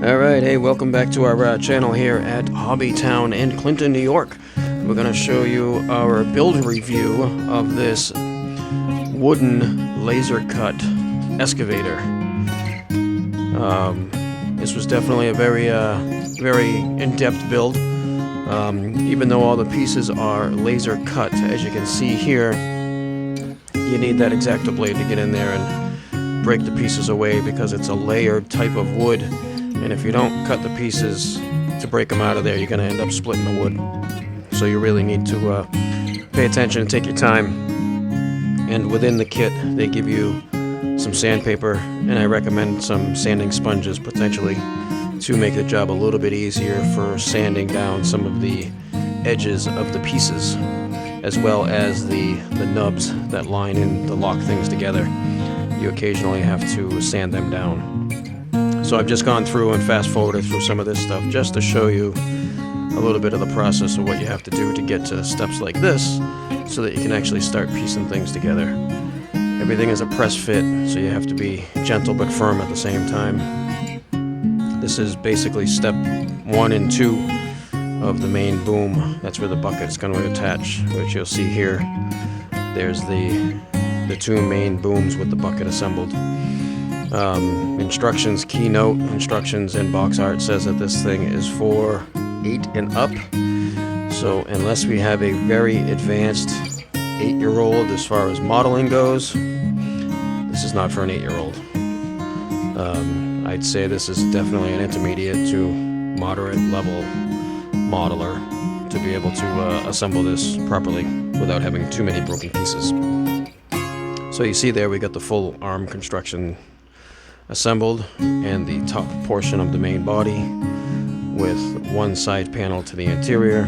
Alright, hey, welcome back to our channel here at Hobbytown in Clinton, New York. We're going to show you our build review of this wooden laser cut excavator. This was definitely a very in-depth build. Even though all the pieces are laser cut, as you can see here, you need that X-Acto blade to get in there and break the pieces away because it's a layered type of wood. And if you don't cut the pieces to break them out of there, you're going to end up splitting the wood. So you really need to pay attention and take your time. And within the kit, they give you some sandpaper, and I recommend some sanding sponges potentially to make the job a little bit easier for sanding down some of the edges of the pieces, as well as the nubs that line in to lock things together. You occasionally have to sand them down. So I've just gone through and fast forwarded through some of this stuff just to show you a little bit of the process of what you have to do to get to steps like this so that you can actually start piecing things together. Everything is a press fit, so you have to be gentle but firm at the same time. This is basically step 1 and 2 of the main boom. That's where the bucket is going to attach, which you'll see here. There's the two main booms with the bucket assembled. Instructions, keynote instructions in box art says that this thing is for 8 and up. So unless we have a very advanced 8-year-old as far as modeling goes, this is not for an 8-year-old. I'd say this is definitely an intermediate to moderate level modeler to be able to assemble this properly without having too many broken pieces. So you see there we got the full arm construction assembled and the top portion of the main body with one side panel to the interior.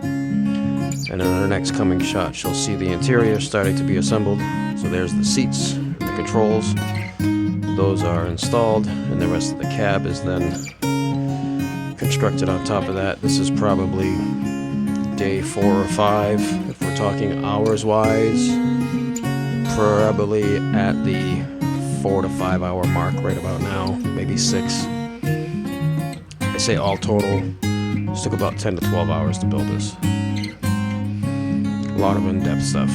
And in our next coming shot you'll see the interior starting to be assembled. So there's the seats, the controls, those are installed, and the rest of the cab is then constructed on top of that. This is probably day 4 or 5 if we're talking hours wise, probably at the 4 to 5 hour mark right about now, maybe 6. I say all total, this took about 10 to 12 hours to build this. A lot of in-depth stuff.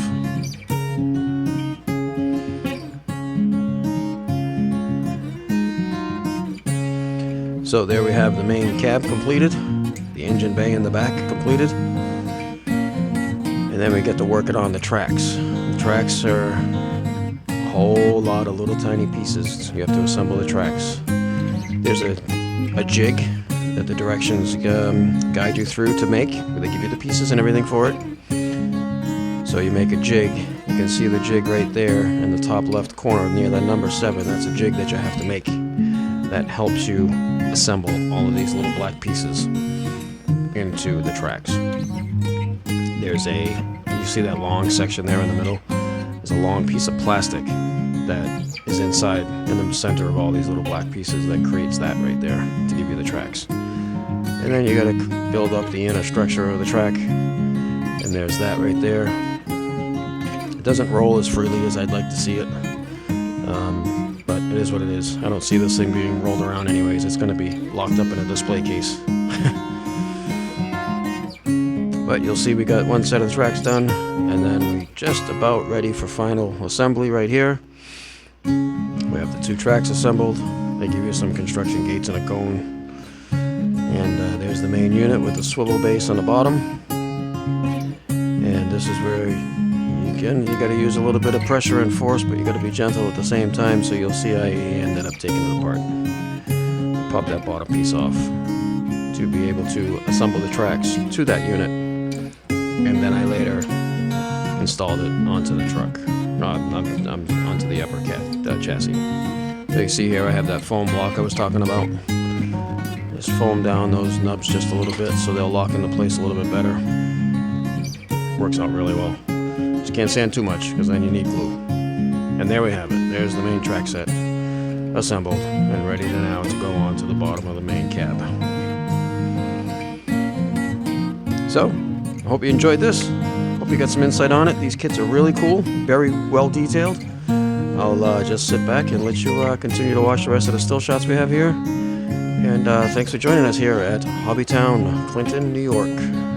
So there we have the main cab completed, the engine bay in the back completed, and then we get to work it on the tracks. The tracks are a whole lot of little tiny pieces. You have to assemble the tracks. There's a jig that the directions guide you through to make, where they give you the pieces and everything for it. So you make a jig. You can see the jig right there in the top left corner near that number 7. That's a jig that you have to make. That helps you assemble all of these little black pieces into the tracks. You see that long section there in the middle? There's a long piece of plastic that is inside in the center of all these little black pieces that creates that right there to give you the tracks. And then you gotta build up the inner structure of the track, and there's that right there. It doesn't roll as freely as I'd like to see it. But it is what it is. I don't see this thing being rolled around anyways. It's going to be locked up in a display case. But you'll see we got one set of tracks done, and then we're just about ready for final assembly right here. We have the 2 tracks assembled. They give you some construction gates and a cone. And there's the main unit with the swivel base on the bottom. And this is where you got to use a little bit of pressure and force, but you got to be gentle at the same time. So you'll see I ended up taking it apart. Pop that bottom piece off to be able to assemble the tracks to that unit, and then I later installed it onto the truck. No, I'm onto the upper chassis. So you see here I have that foam block I was talking about. Just foam down those nubs just a little bit so they'll lock into place a little bit better. Works out really well. You can't sand too much because then you need glue. And there we have it. There's the main track set assembled and ready now to go on to the bottom of the main cab. So, I hope you enjoyed this. Hope you got some insight on it. These kits are really cool, very well detailed. I'll just sit back and let you continue to watch the rest of the still shots we have here. And thanks for joining us here at Hobbytown, Clinton, New York.